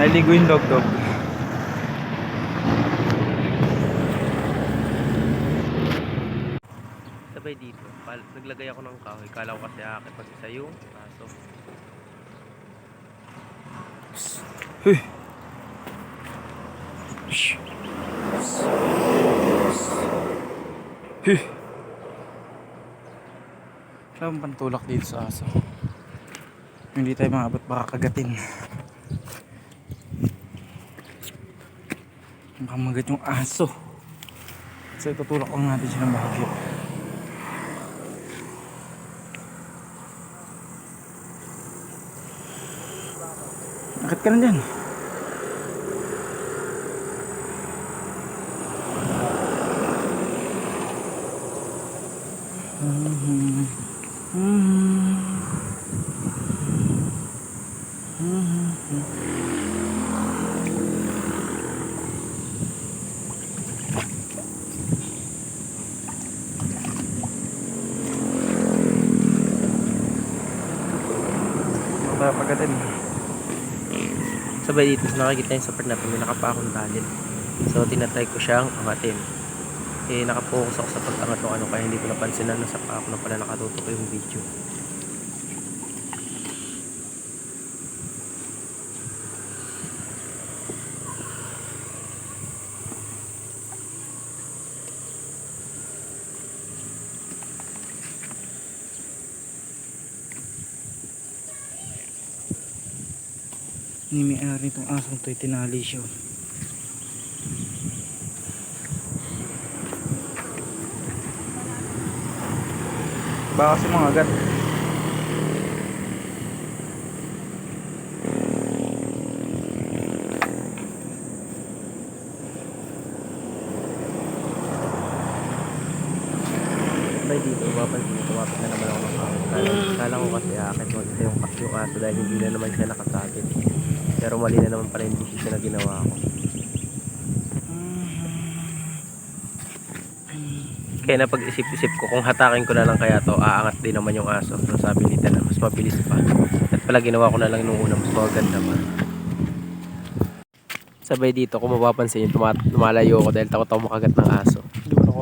Naligo yung dog-dog. Sabay dito, naglagay ako ng kahoy. Kala ko kasi aakit mag-isa yung aso. Hey. Hey. Wala bang pantulak dito sa aso? Hindi tayo maabot, baka kagatin. Baka magat yung aso. So itutulak lang natin siya ng bahagyo. Akit ka na dyan. Pagkatin. Sabay dito, nakikita yung sa part na ito, may nakapakong talin. So tinatry ko siyang angatin. Nakapokus ako sa pag-angat ng ano, kaya hindi ko napansin na nasa pa ako na pala nakatutok yung video. Ni may-ari itong asong ito'y tinali siya. Baka kasi mga agat. Sabay dito, mapapansin ko, tumapit na naman ako ng kahoy. Kala ko kasi aakit mag-isa yung aso dahil hindi na naman siya nakasabit. Pero mali na naman pala yung decision na ginawa ko. Kaya napag-isip-isip ko kung hatakin ko na lang kaya to, aangat din naman yung aso. So sabi nita na mas mabilis pa. At pala ginawa ko na lang nung una, mas maganda pa. Sabay dito, kung mapapansin, lumalayo ako dahil takot ako makagat ng aso. Hindi mo na ako